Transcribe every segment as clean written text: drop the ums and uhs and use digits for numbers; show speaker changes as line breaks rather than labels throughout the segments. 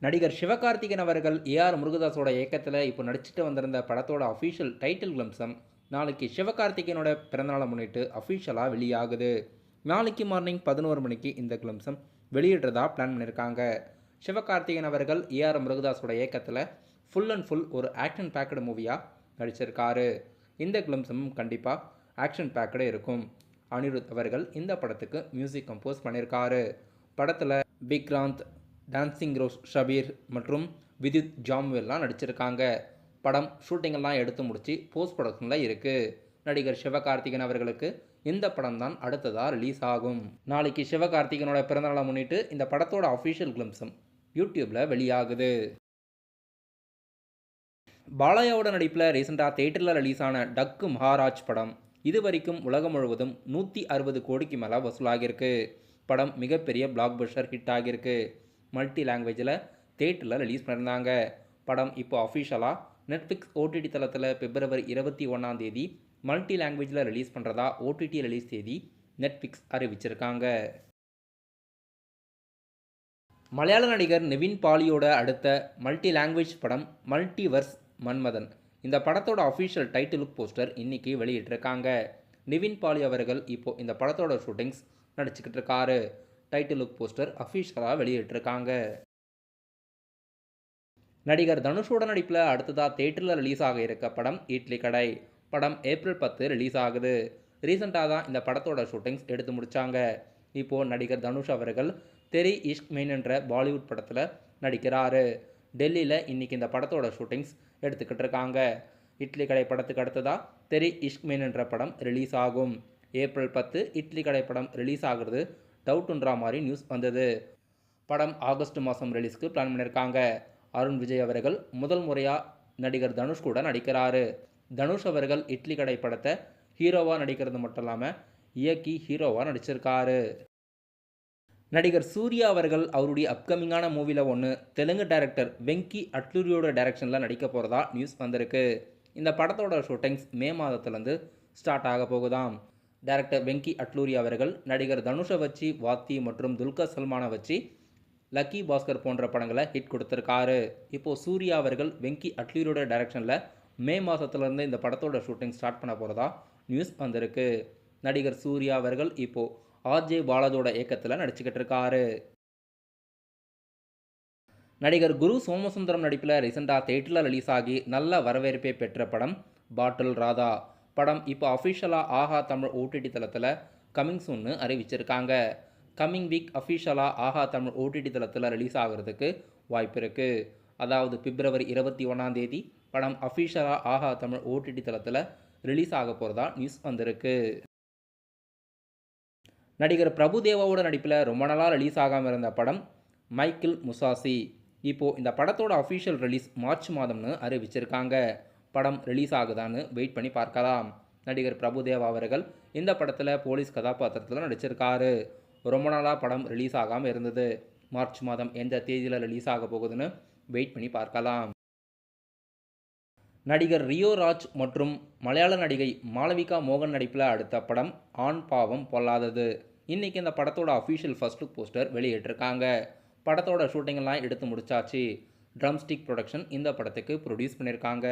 நடிகர் சிவகார்த்திகேயன் அவர்கள் ஏஆர் முருகதாஸோட இயக்கத்தில் இப்போ நடிச்சிட்டு வந்திருந்த படத்தோட அஃபீஷியல் டைட்டில் கிளம்சம் நாளைக்கு சிவகார்த்திகேயனோட பிறந்தநாளை முன்னிட்டு அஃபீஷியலாக வெளியாகுது. நாளைக்கு மார்னிங் 11 மணிக்கு இந்த கிளம்சம் வெளியிடுறதா பிளான் பண்ணியிருக்காங்க. சிவகார்த்திகேயன் அவர்கள் ஏஆர் முருகதாஸோட இயக்கத்தில் ஃபுல் அண்ட் ஃபுல் ஒரு ஆக்ஷன் பேக்கடு மூவியாக நடிச்சிருக்காரு. இந்த கிளம்சமும் கண்டிப்பாக ஆக்ஷன் பேக்கடு இருக்கும். அனிருத் அவர்கள் இந்த படத்துக்கு மியூசிக் கம்போஸ் பண்ணியிருக்காரு. படத்தில் விக்ராந்த், டான்சிங் ரோஸ் ஷபீர் மற்றும் வித்யுத் ஜாம்வெல்லாம் நடிச்சிருக்காங்க. படம் ஷூட்டிங்கெல்லாம் எடுத்து முடிச்சு போஸ்ட் ப்ரொடக்ஷனில் இருக்குது. நடிகர் சிவகார்த்திகேயன் அவர்களுக்கு இந்த படம் தான் அடுத்ததாக ரிலீஸ் ஆகும். நாளைக்கு சிவகார்த்திகேயனோட பிறந்தநாளை முன்னிட்டு இந்த படத்தோட அஃபீஷியல் கிளிம்ஸும் யூடியூப்பில் வெளியாகுது. பாலையாவோட நடிப்பில் ரீசெண்டாக தேட்டரில் ரிலீஸ் ஆன டக்கு மகாராஜ் படம் இது வரைக்கும் உலகம் முழுவதும் 160 கோடிக்கு மேலே வசூலாகியிருக்கு. படம் மிகப்பெரிய பிளாக் பஸ்டர் ஹிட் ஆகியிருக்கு. மல்டி லாங்குவேஜில் தேட்டரில் ரிலீஸ் பண்ணியிருந்தாங்க. படம் இப்போ அஃபிஷியலாக நெட்ஃப்ளிக்ஸ் ஓடிடி தளத்தில் பிப்ரவரி 21 மல்டி லாங்குவேஜில் ரிலீஸ் பண்ணுறதா ஓடிடி ரிலீஸ் தேதி நெட்ஃப்ளிக்ஸ் அறிவிச்சிருக்காங்க. மலையாள நடிகர் நிவின் பாலியோட அடுத்த மல்டி லாங்குவேஜ் படம் மல்டிவர்ஸ் மன்மதன். இந்த படத்தோட அஃபிஷியல் டைட்டில் லுக் போஸ்டர் இன்னைக்கு வெளியிட்டிருக்காங்க. நிவின் பாலி அவர்கள் இப்போது இந்த படத்தோட ஷூட்டிங்ஸ் நடிச்சுக்கிட்டு இருக்காரு. டைட்டில் லுக் போஸ்டர் அஃபிஷியலாக வெளியிட்டிருக்காங்க. நடிகர் தனுஷோட நடிப்பில் அடுத்ததாக தேட்டரில் ரிலீஸ் ஆக இருக்க படம் இட்லி கடை. படம் ஏப்ரல் 10 ரிலீஸ் ஆகுது. ரீசெண்டாக தான் இந்த படத்தோட ஷூட்டிங்ஸ் எடுத்து முடித்தாங்க. இப்போது நடிகர் தனுஷ் அவர்கள் தெரி இஷ்க் மெயின் என்ற பாலிவுட் படத்தில் நடிக்கிறாரு. டெல்லியில் இன்றைக்கி இந்த படத்தோட ஷூட்டிங்ஸ் எடுத்துக்கிட்டு இருக்காங்க. இட்லி கடை படத்துக்கு அடுத்ததாக தெரி இஷ்க் மெயின் என்ற படம் ரிலீஸ் ஆகும். ஏப்ரல் 10 இட்லி கடை படம் ரிலீஸ் ஆகிறது டவுட்டுன்ற மாதிரி நியூஸ் வந்தது. படம் ஆகஸ்ட் மாதம் ரிலீஸ்க்கு பிளான் பண்ணியிருக்காங்க. அருண் விஜய் அவர்கள் முதல் முறையாக நடிகர் தனுஷ் கூட நடிக்கிறாரு. தனுஷ் அவர்கள் இட்லி கடை படத்தை ஹீரோவாக நடிக்கிறது மட்டும் இல்லாமல் இயக்கி ஹீரோவாக நடிச்சிருக்காரு. நடிகர் சூர்யா அவர்கள் அவருடைய அப்கமிங்கான மூவியில் ஒன்று தெலுங்கு டைரக்டர் வெங்கி அட்லூரியோட டைரக்ஷனில் நடிக்க போகிறதா நியூஸ் வந்திருக்கு. இந்த படத்தோட ஷூட்டிங்ஸ் மே மாதத்துலேருந்து ஸ்டார்ட் ஆக போகுதாம். டைரக்டர் வெங்கி அட்லூரி அவர்கள் நடிகர் தனுஷை வச்சு வாத்தி மற்றும் துல்கர் சல்மானை வச்சு லக்கி பாஸ்கர் போன்ற படங்களை ஹிட் கொடுத்துருக்காரு. இப்போது சூர்யா அவர்கள் வெங்கி அட்லூரியோட டைரக்ஷனில் மே மாதத்துலேருந்து இந்த படத்தோட ஷூட்டிங் ஸ்டார்ட் பண்ண போகிறதா நியூஸ் வந்திருக்கு. நடிகர் சூர்யா அவர்கள் இப்போது ஆர்ஜே பாலாஜோட இயக்கத்தில் நடிச்சுக்கிட்டு இருக்காரு. நடிகர் குரு சோமசுந்தரம் நடிப்பில் ரீசெண்டாக தேட்டரில் ரிலீஸ் ஆகி நல்ல வரவேற்பை பெற்ற படம் பாட்டில் ராதா. படம் இப்போ அஃபிஷியலாக ஆஹா தமிழ் ஓடிடி தளத்தில் கமிங் சூன்னு அறிவிச்சிருக்காங்க. கம்மிங் வீக் அஃபிஷியலாக ஆஹா தமிழ் ஓடிடி தளத்தில் ரிலீஸ் ஆகிறதுக்கு வாய்ப்பு இருக்குது. அதாவது பிப்ரவரி 21 படம் அஃபிஷியலாக ஆஹா தமிழ் ஓடிடி தளத்தில் ரிலீஸ் ஆக போகிறதா நியூஸ் வந்திருக்கு. நடிகர் பிரபுதேவாவோட நடிப்பில் ரொம்ப நாளாக ரிலீஸ் ஆகாமல் இருந்த படம் மைக்கேல் முசாசி. இப்போது இந்த படத்தோட அஃபிஷியல் ரிலீஸ் மார்ச் மாதம்னு அறிவிச்சிருக்காங்க. படம் ரிலீஸ் ஆகுதான்னு வெயிட் பண்ணி பார்க்கலாம். நடிகர் பிரபுதேவா அவர்கள் இந்த படத்தில் போலீஸ் கதாபாத்திரத்தில் நடிச்சிருக்காரு. ரொம்ப நாளாக படம் ரிலீஸ் ஆகாமல் இருந்தது. மார்ச் மாதம் எந்த தேதியில் ரிலீஸ் ஆக போகுதுன்னு வெயிட் பண்ணி பார்க்கலாம். நடிகர் ரியோ ராஜ் மற்றும் மலையாள நடிகை மாளவிகா மோகன் நடிப்பில் அடுத்த படம் ஆண் பாவம் பொல்லாதது. இன்றைக்கி இந்த படத்தோட அஃபிஷியல் ஃபர்ஸ்ட் லுக் போஸ்டர் வெளியிட்டிருக்காங்க. படத்தோட ஷூட்டிங்கெல்லாம் எடுத்து முடிச்சாச்சு. ட்ரம்ஸ்டிக் ப்ரொடக்ஷன் இந்த படத்துக்கு ப்ரொடியூஸ் பண்ணியிருக்காங்க.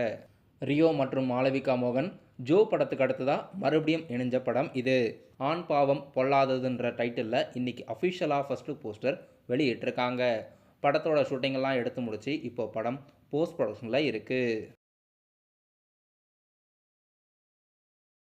ரியோ மற்றும் மாளவிகா மோகன் ஜோ படத்துக்கு அடுத்ததாக மறுபடியும் இணைஞ்ச படம் இது. ஆண் பாவம் பொல்லாததுன்ற டைட்டிலில் இன்றைக்கி அஃபிஷியலாக ஃபர்ஸ்ட் லுக் போஸ்டர் வெளியிட்டிருக்காங்க. படத்தோட ஷூட்டிங்கெல்லாம் எடுத்து முடிச்சு இப்போ படம் போஸ்ட் ப்ரொடக்ஷனில் இருக்குது.